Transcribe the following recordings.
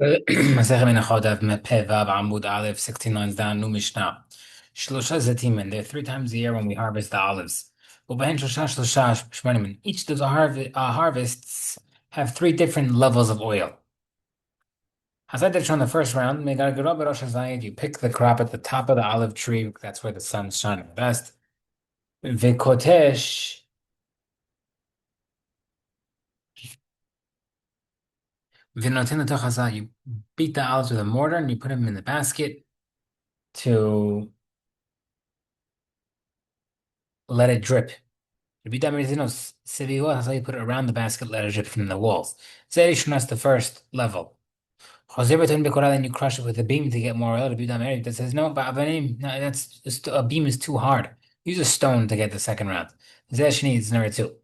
Masechet Menahot Daf Peh Vav Amud Aleph 16 lines down. New Mishnah. Shlosha Zatimin. There are three times a year when we harvest the olives. U'behen Shlosha Shlosha Shmanim. Each of those harvests have three different levels of oil. Hasad on the first round, you pick the crop at the top of the olive tree. That's where the sun's shining the best. Vikotesh. You beat the olives with a mortar and you put them in the basket to let it drip. That's how you put it around the basket, let it drip from the walls. That's the first level. Then you crush it with a beam to get more oil. That says no, but a beam is too hard. Use a stone to get the second round. Zeshni is number two.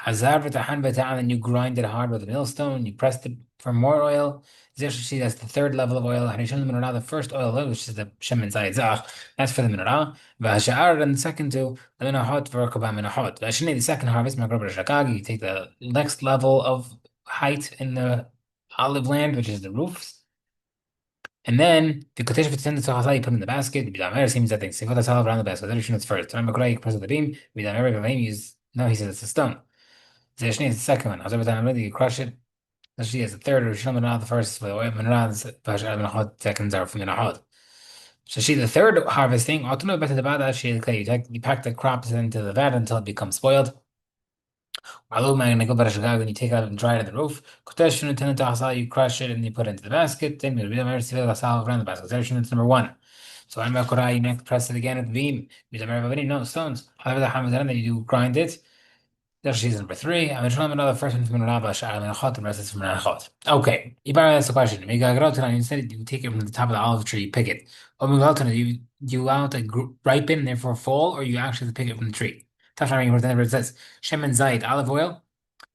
Then you grind it hard with a millstone. You press it for more oil. Zeshni, that's the third level of oil. The first oil, which is the shemen zayizach, that's for the menorah. And the second two, the menahot v'rokabah menahot. The second harvest, you take the next level of height in the olive land, which is the roofs. And then the kotesh v'tzend tzachasai you put in the basket. Bidamer seems that thing. Sefot asal around the basket. Then it's first. Then Makrai you press the beam. Bidamer v'vaim use. No, he says it's a stone. Zeshni is the second one. Hazar v'tanam you crush it. Zeshni is the third. Rishon menah the first. For the oil menah v'ashar menachot seconds are for menachot. So she the third harvesting. Autono better the bad. You pack the crops into the vat until it becomes spoiled. When you take it out and dry it on the roof, you crush it and you put it into the basket. Then you around the basket. That's number one. So you next press it again at the beam. No stones. Then you do grind it. That's number three. I'm trying another first one from Rabba, the rest is from Menachot. Okay. Ibarra asks the question. Instead, you take it from the top of the olive tree, you pick it. Or you allow it to ripen and therefore fall, or you actually pick it from the tree. Whatever it says. Shemen Zayit, olive oil.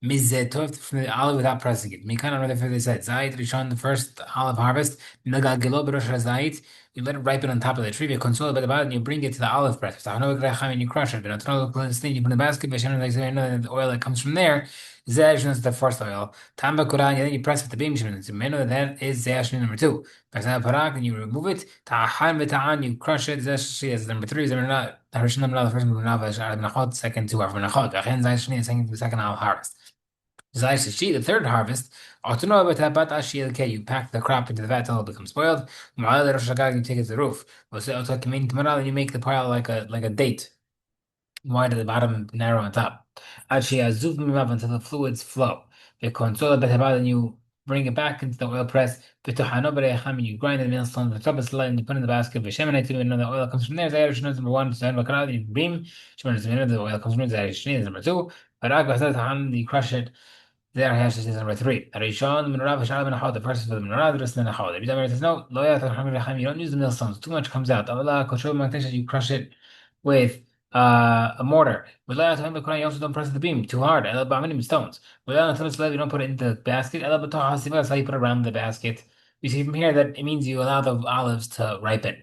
Mizetov from the olive without pressing it. Mikan on the they said Zayit Rishon, the first olive harvest. Nagal Gilo Berosh Zayit. You let it ripen on top of the tree. You console it by the bottom, and you bring it to the olive press. And you crush it. But you put in the basket. The oil that comes from there. Zayashun is the first oil. Tamba Quran, then you press with the beam. That is Zayashun number two. Parak, and you remove it. Ta'han v'ta'an, you crush it. Zayashun is number three. Zayashun number the first one. Second two are for Menachot. Zayashun is the second olive harvest. The third harvest, you pack the crop into the vat until it becomes spoiled. You take it to the roof. Then you make the pile like a date, wide at the bottom and narrow on top. Until the fluids flow. Then you bring it back into the oil press. You grind the millstone, the top is and you put in the basket. The oil comes from there. Number one, you beam. The oil comes from there. Number two. You crush it. There has is number three. Rishon menorah v'shal menachot. The first is for the menorah, the rest is menachot. Rabbi Damer says no. Lo yat you don't use the millstones. Too much comes out. Allah kosher magnesia. You crush it with a mortar. But lo yat you also don't press the beam too hard. Allah ba'aminim stones. But you don't put it into the basket. Allah b'toch hasiva. That's how you put it around the basket. You see from here that it means you allow the olives to ripen.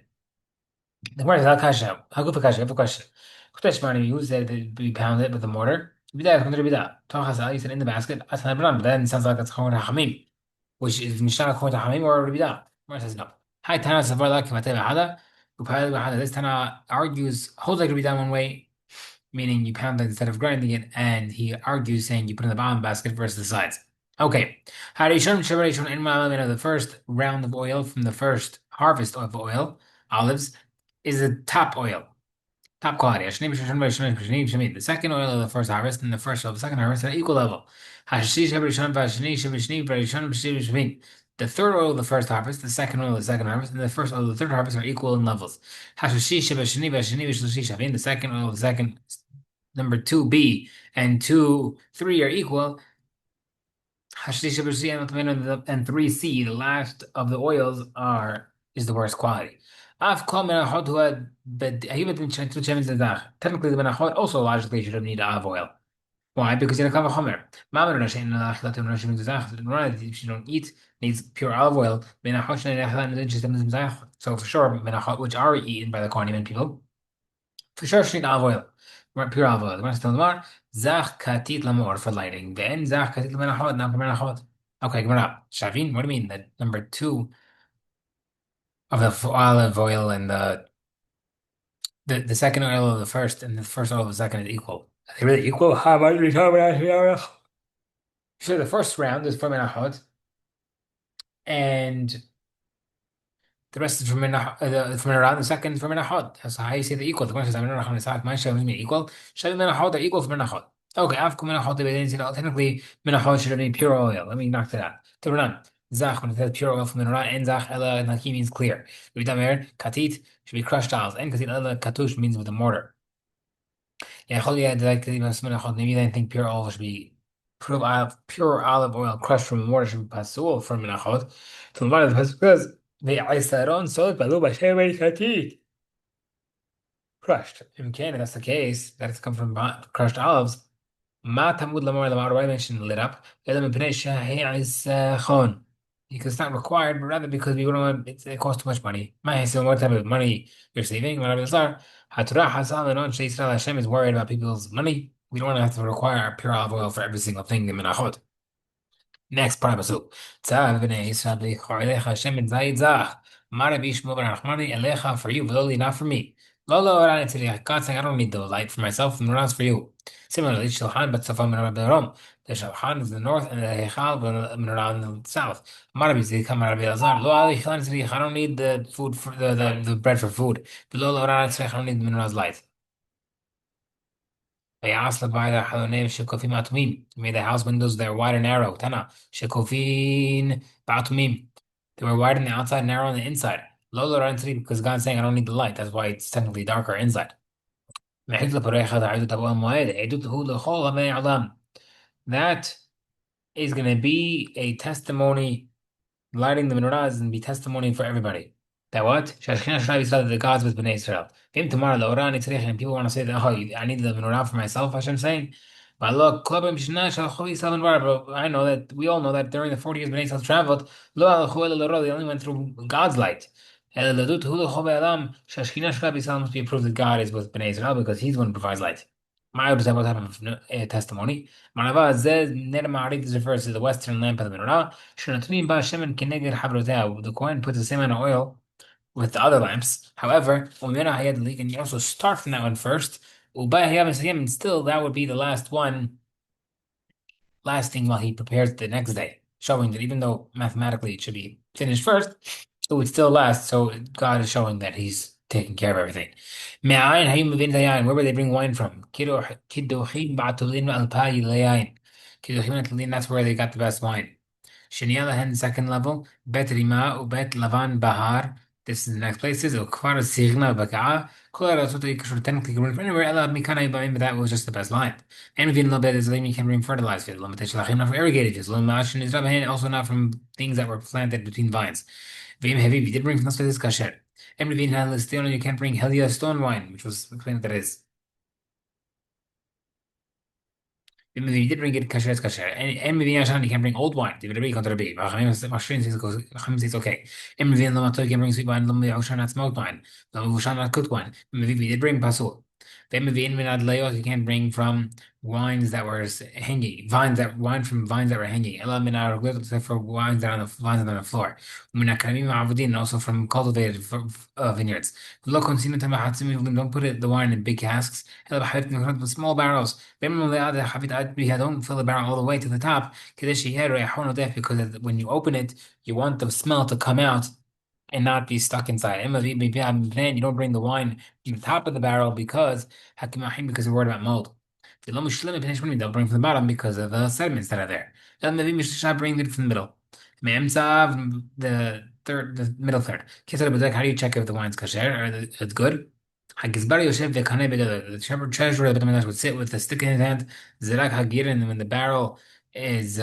The word is al-kasha. Haguf I have a question. Kutesh Marni, you said that we pound it with a mortar. Bida, contra bida. Tochasal, you said in the basket. Asana Bran, but then it sounds like it's Chorah Hamim, which is Mishnah Chorah Hamim or Bida. Where says no. Hi, Tana Savar Laki Mateva Hada. Upayel Bahada. This Tana argues, holds like Bida one way, meaning you pound it instead of grinding it, and he argues saying you put in the bottom basket versus the sides. Okay. Harishon Shabarishon in the first round of oil from the first harvest of oil, olives, is the top oil, top quality. The second oil of the first harvest and the first oil of the second harvest are equal level. The third oil of the first harvest, the second oil of the second harvest, and the first oil of the third harvest are equal in levels. The second oil of the second, number 2B and 2, 3 are equal. And 3C, the last of the oils, is the worst quality. Technically, the menachot also logically should have need olive oil. Why? Because you don't chomer. If you don't eat, needs pure olive oil. So for sure, menachot, which are eaten by the Kohanim people, for sure should need olive oil. Pure olive oil. The rest of them are zach katit lamor for lighting. Then zach katit menachot, not for menachot. Okay, Gemara. Shavin, what do you mean? The number two of the olive oil and the second oil of the first and the first oil of the second is equal. Are they really equal? How much are you talking about here? So the first round is for Menahot, and the rest is for from around the second from Menahot. That's how you say they're equal. The question is, Menahot is half. My Shavin mean equal. Shavin Menahot are equal for Menahot. Okay, Afko Menahot, they didn't say, no, technically Menahot should have been pure oil. Let me knock that out. Tiburan. Zach, when it says pure oil from Menahot, and Zach, Ella, and Haki means clear. Vidamer, Katit should be crushed tiles, and Katit, Ella, Katush means with a mortar. Yeah, Cholia, like maybe they think pure olive should be pure olive oil crushed from water should be pasul from menachot. So the one because they iceron sold balu b'shevei katit crushed. In Canada, that's the case. That it's come from crushed olives. ما تمود لمر لمر why mention lit up إلا من بناء الشاهي is خون because it's not required but rather because we don't want it costs too much money ما هي what type of money you're saving whatever it's are هتراح حصل إنه شيء إسرائيل Hashem is worried about people's money we don't want to have to require pure olive oil for every single thing من أخذ. Next part pasuk. Tzav b'nei Yisrael b'yichor elecha shemen zayit zach. Mara b'ishmo b'rachmani elecha for you, but only not for me. Lolo oran etzeli. God saying, I don't need the light for myself, and it's for you. Similarly, Shilchan but tzafon min b'rom. The Shilchan is the north, and the Heichal menorah in the south. Mara b'zikam mara b'elazar. Lo ali chlan etzeli. I don't need the food for the bread for food. But lolo oran etzeli. I don't need the menorah's light. Vayas by haloneim shekofim atumim. Made the house windows that were wide and narrow. Tana shekofin ba'atumim. They were wide on the outside, narrow on the inside. Lola rentri because God's saying I don't need the light. That's why it's technically darker inside. That is going to be a testimony lighting the menorahs and be testimony for everybody. That what? Shashkina Shai said the gods with Bnei Israel. Came tomorrow, Laura and people want to say that, oh, I need the menorah for myself, Hashem saying. But look, but I know that we all know that during the 40 years Bnei Israel traveled, they only went through God's light. Shashkina Shai must be approved that God is with Bnei Israel because He's the one who provides light. My what type of testimony? Manava Zez Ner Ma'arif this refers to the western lamp of the menorah. Shenatunim Ba Shemen Keneged Habroteh. The Kohen puts the same amount of oil with the other lamps. However, Umena Hayad Leak, and you also start from that one first. Ubay Hayab Sayim, and still that would be the last one, lasting while he prepares the next day, showing that even though mathematically it should be finished first, it would still last. So God is showing that He's taking care of everything. Me'ayin hayim mevin tayayin. Where would they bring wine from? Kidduchim ba'atulin alpayi layayin. Kidduchim ba'atulin, that's where they got the best wine. Shenialahen, second level. Bet Rima ubet Lavan Bahar. This is the next places. Ukfar Signa Baka'a. Kol Arasot you could technically bring from anywhere. Ela Mikana Ibaim, but that was just the best line. And within Labed is you can bring fertilized field. Limitation Lachim not from irrigated fields. Lomashin is Rabahin, also not from things that were planted between vines. Vim Heavy, we did bring from this place kasher. And within Halistone, you can't bring Helia stone wine, which was explained that is. You did bring it kasher, it's kasher. And maybe Yashan, you can bring old wine. The Rabbi contra Rabbi. Mashrin says it's okay. And maybe Lamato, you can bring sweet wine. Lambi Oshan, not smoked wine. Lambi Oshan, not cooked wine. Maybe we did bring pasul. Then maybe in Minad Leos, you can bring from wines that were hanging, wine from vines that were hanging. Ela Minad except for wines that are on the vines that are on the floor. Minakarim Avudin, also from cultivated vineyards. Don't put the wine in big casks. With small barrels. Don't fill the barrel all the way to the top. Because when you open it, you want the smell to come out and not be stuck inside. Then you don't bring the wine to the top of the barrel because you're worried about mold. They'll bring from the bottom because of the sediments that are there. Bring it from the middle. The middle third. How do you check if the wine's kosher or it's good? The shepherd treasurer would sit with a stick in his hand, and when the barrel is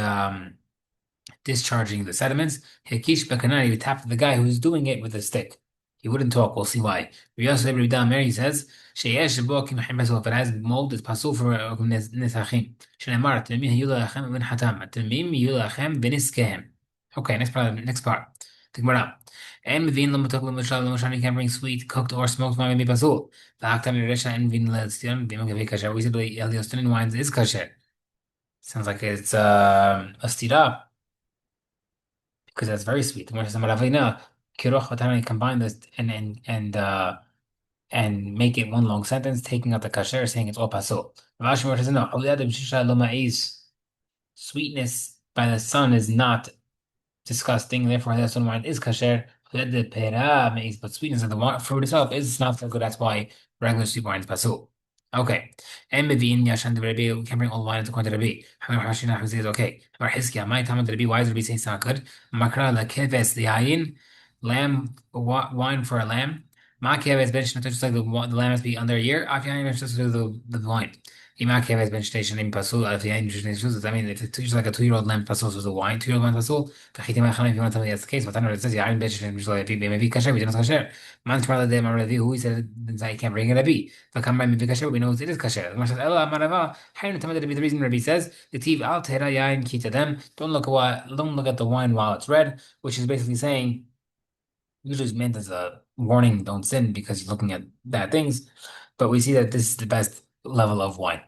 discharging the sediments, Hekish Bekanai would tap the guy who's doing it with a stick. He wouldn't talk. We'll see why. Mary says, if it has mold, it's pasul for nesachim. Shneimar, Tilmim Yula Achem ben Hatam. Tilmim Yula Achem beniskehem. Okay, next part. The Gemara. And within Lamatok Lamashal, you can bring sweet, cooked, or smoked wine, maybe pasul. The Haktam Yeresha and Vin Ledstion, Dimok Kasher. We said the Eliostin wines is kasher. Sounds like it's a stira. because that's very sweet. The Gemara says, "Maravina, kiroch v'tanani," combine this and make it one long sentence, taking out the kasher, saying it's all pasul. Rav Ashi says, "No, sweetness by the sun is not disgusting, therefore that's when wine is kasher. But sweetness of the fruit itself is not so good. That's why regular sweet wine is pasul. Okay. And Mevin Yashan the Rabbi, we can bring all wine into quantity Rabbi. However, Hashina Huzay is okay. Or Hiskia, my time the Rabbi, why is Rabbi saying it's not good? Makra la keves liayin, lamb wine for a lamb. Ma keves ben shnata, just like the lamb has to be under a year. Afiyayin is just to do the wine. Ima keves ben shnation in pasul. Afiyayin just I mean, if it's just like a 2-year-old lamb pasul, so the wine 2-year-old lamb pasul. If you want to tell me that's the case, but I know it says Yain Beshin maybe kasher, we don't know kasher. Man Shmala de Maravi, who said that he can't bring it a be. But come by maybe kasher, we know it is kasher. The Marsha Ella Marava, Hain to be the reason Rabbi says, the Tiv al Tera Yain Kita them. Don't look at the wine while it's red, which is basically saying usually is meant as a warning, don't sin because you're looking at bad things. But we see that this is the best level of wine.